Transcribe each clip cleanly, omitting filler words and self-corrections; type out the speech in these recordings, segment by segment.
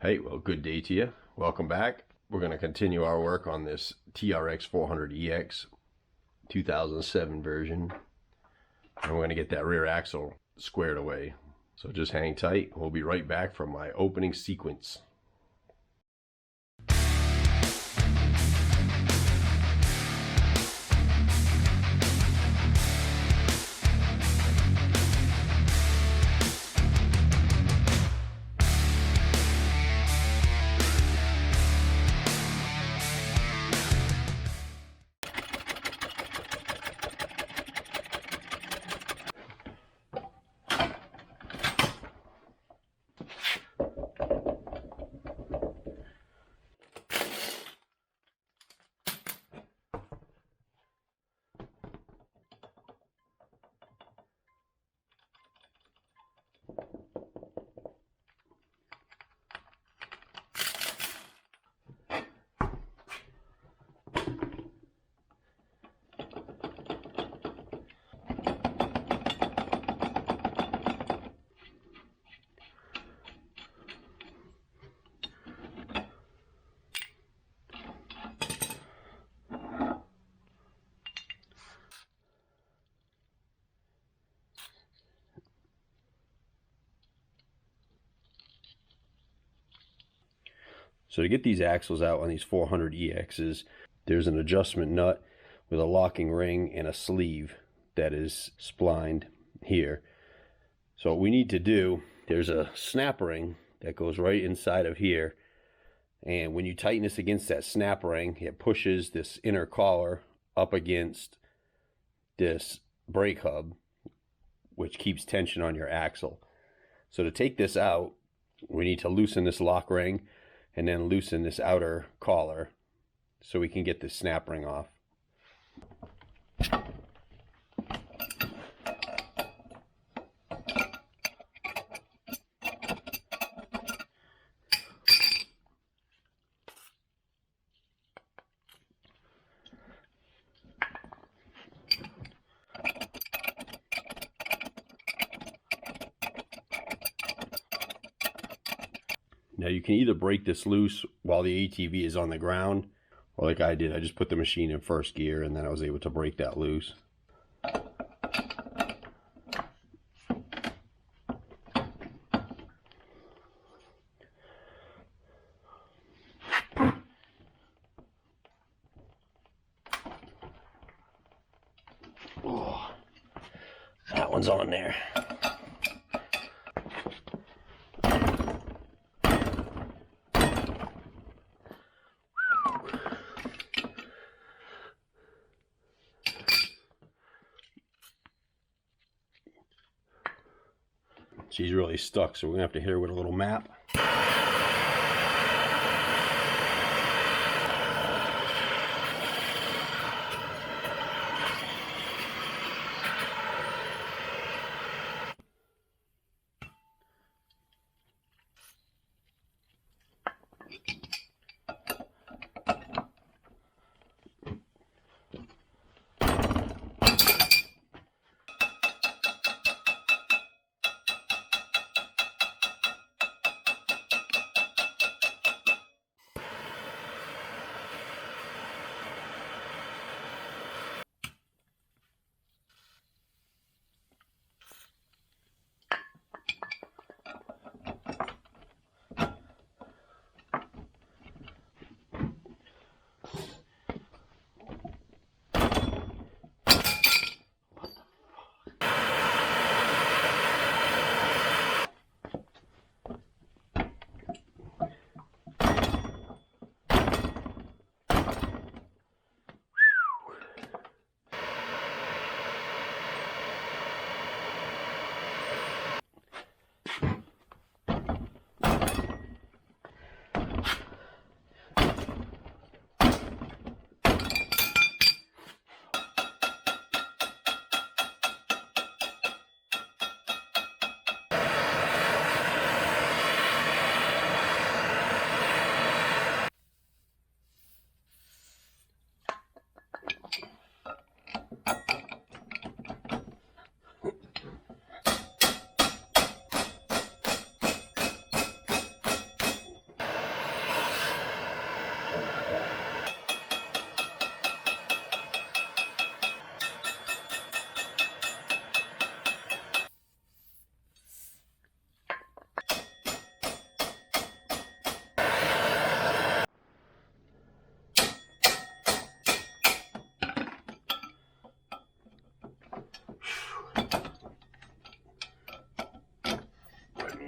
Hey, well, good day to you. Welcome back. We're going to continue our work on this TRX400EX 2007 version. And we're going to get that rear axle squared away. So just hang tight. We'll be right back from my opening sequence. So to get these axles out on these 400EXs, there's an adjustment nut with a locking ring and a sleeve that is splined here. So what we need to do, there's a snap ring that goes right inside of here. And when you tighten this against that snap ring, it pushes this inner collar up against this brake hub, which keeps tension on your axle. So to take this out, we need to loosen this lock ring and then loosen this outer collar so we can get this snap ring off. Now you can either break this loose while the ATV is on the ground, or like I did, I just put the machine in first gear and then I was able to break that loose. Oh, that one's on there. She's really stuck, so we're gonna have to hit her with a little map.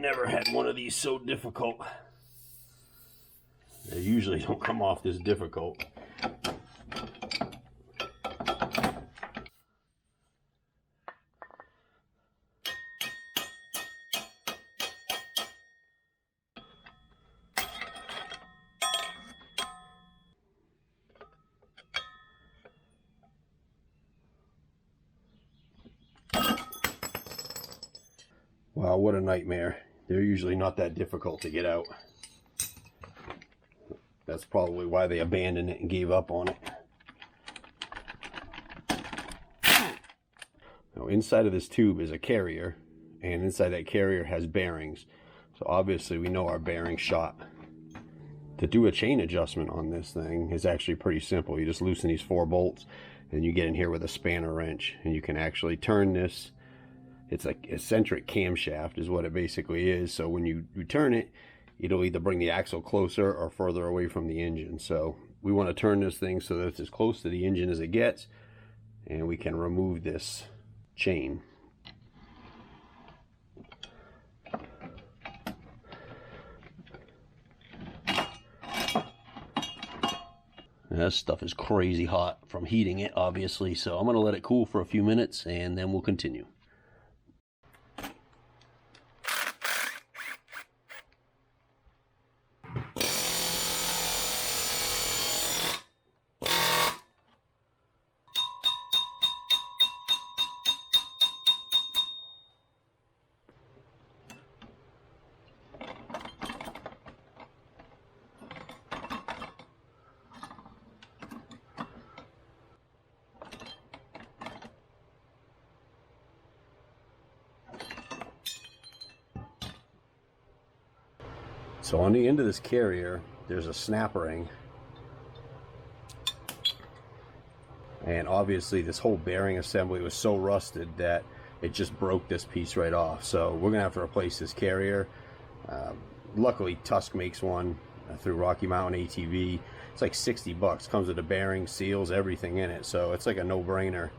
never had one of these so difficult. They usually don't come off this difficult. Wow, what a nightmare. They're usually not that difficult to get out. That's probably why they abandoned it and gave up on it. Now, inside of this tube is a carrier, and inside that carrier has bearings. So obviously we know our bearing shot. To do a chain adjustment on this thing is actually pretty simple. You just loosen these 4 bolts, and you get in here with a spanner wrench, and you can actually turn this. It's like eccentric camshaft is what it basically is. So when you turn it, it'll either bring the axle closer or further away from the engine. So we want to turn this thing so that it's as close to the engine as it gets, and we can remove this chain. And that stuff is crazy hot from heating it, obviously. So I'm going to let it cool for a few minutes, and then we'll continue. So on the end of this carrier, there's a snap ring. And obviously this whole bearing assembly was so rusted that it just broke this piece right off. So we're gonna have to replace this carrier. Luckily Tusk makes one through Rocky Mountain ATV. It's like 60 bucks, comes with the bearing, seals, everything in it. So it's like a no-brainer.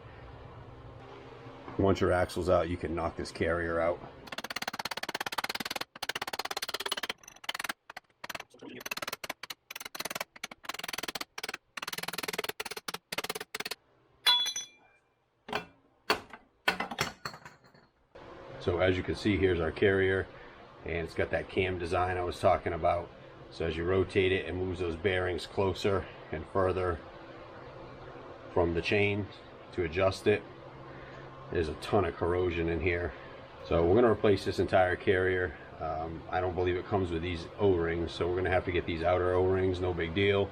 Once your axle's out, you can knock this carrier out. So as you can see, here's our carrier, and it's got that cam design I was talking about. So as you rotate it, it moves those bearings closer and further from the chain to adjust it. There's a ton of corrosion in here. So we're going to replace this entire carrier. I don't believe it comes with these O-rings, so we're going to have to get these outer O-rings, no big deal.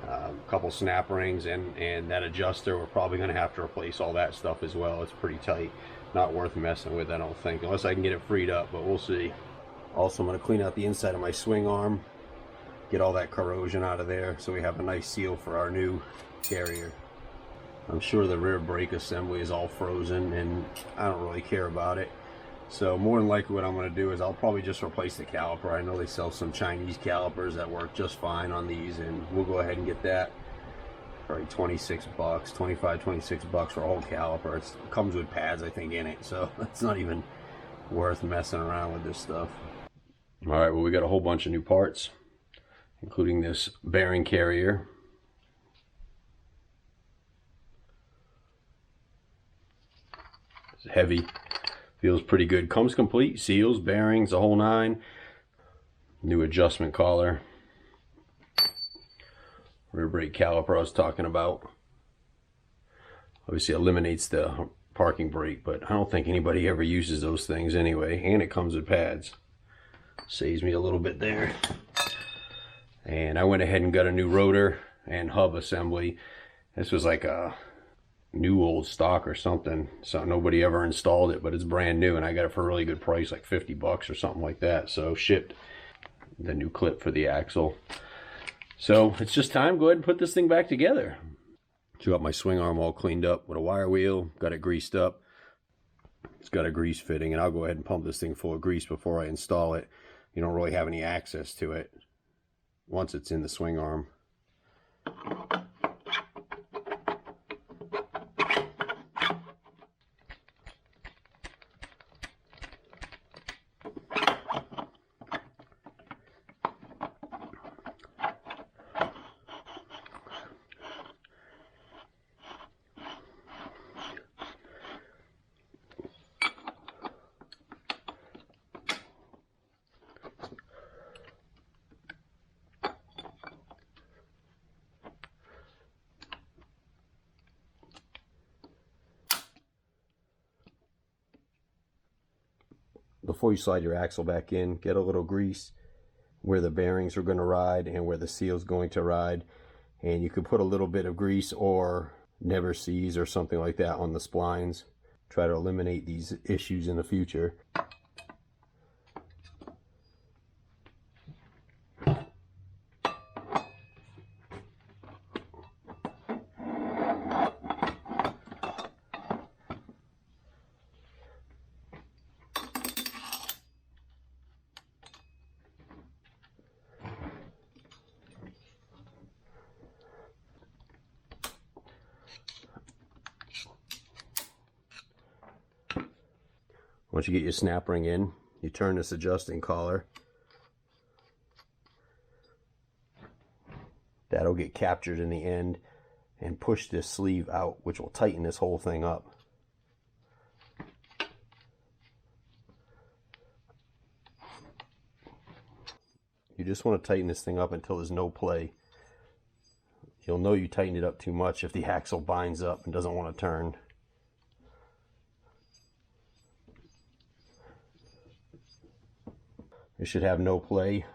A couple snap rings and that adjuster. We're probably going to have to replace all that stuff as well. It's pretty tight. Not worth messing with, I don't think, unless I can get it freed up, but we'll see. Also, I'm going to clean out the inside of my swing arm, get all that corrosion out of there so we have a nice seal for our new carrier. I'm sure the rear brake assembly is all frozen, and I don't really care about it. So more than likely what I'm going to do is I'll probably just replace the caliper. I know they sell some Chinese calipers that work just fine on these, and we'll go ahead and get that. Probably 26 bucks, 25, 26 bucks for a whole caliper. It comes with pads, I think, in it, so it's not even worth messing around with this stuff. All right, well, we got a whole bunch of new parts, including this bearing carrier. It's heavy, feels pretty good. Comes complete, seals, bearings, the whole 9. New adjustment collar. Rear brake caliper I was talking about. Obviously eliminates the parking brake, but I don't think anybody ever uses those things anyway. And it comes with pads. Saves me a little bit there. And I went ahead and got a new rotor and hub assembly. This was like a new old stock or something. So nobody ever installed it, but it's brand new, and I got it for a really good price, like 50 bucks or something like that. So shipped the new clip for the axle. So it's just time. Go ahead and put this thing back together. So got my swing arm all cleaned up with a wire wheel. Got it greased up. It's got a grease fitting, and I'll go ahead and pump this thing full of grease before I install it. You don't really have any access to it once it's in the swing arm. before you slide your axle back in, get a little grease where the bearings are going to ride and where the seal is going to ride. And you could put a little bit of grease or Never Sees or something like that on the splines. Try to eliminate these issues in the future. Once you get your snap ring in, you turn this adjusting collar. That'll get captured in the end and push this sleeve out, which will tighten this whole thing up. You just want to tighten this thing up until there's no play. You'll know you tightened it up too much if the axle binds up and doesn't want to turn. It should have no play.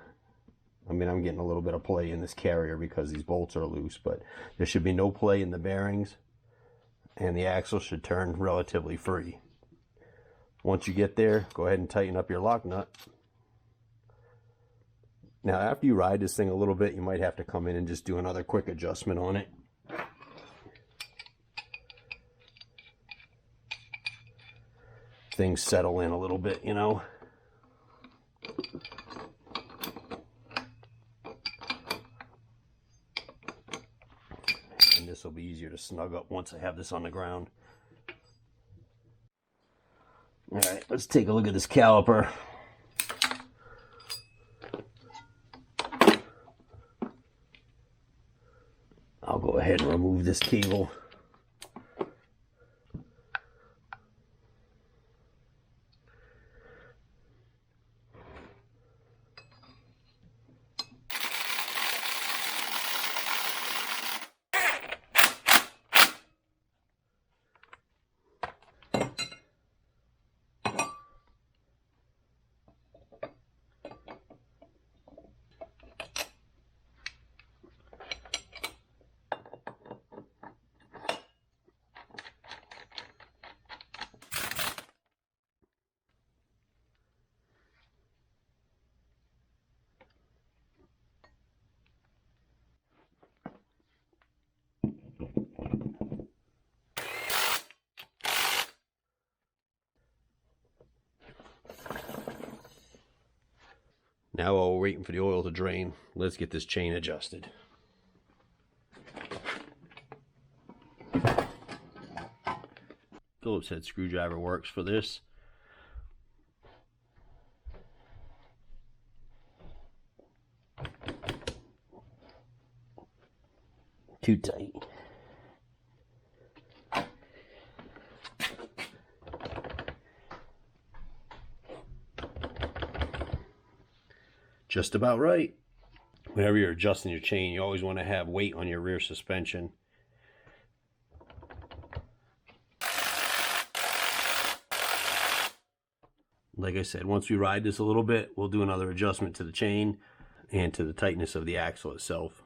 I mean, I'm getting a little bit of play in this carrier because these bolts are loose, but there should be no play in the bearings, and the axle should turn relatively free. Once you get there, go ahead and tighten up your lock nut. Now, after you ride this thing a little bit, you might have to come in and just do another quick adjustment on it. Things settle in a little bit, you know. And this will be easier to snug up once I have this on the ground. Alright, let's take a look at this caliper. I'll go ahead and remove this cable. Now while we're waiting for the oil to drain, let's get this chain adjusted. Phillips head screwdriver works for this. Too tight. Just about right. Whenever you're adjusting your chain, you always want to have weight on your rear suspension. Like I said, once we ride this a little bit, we'll do another adjustment to the chain and to the tightness of the axle itself.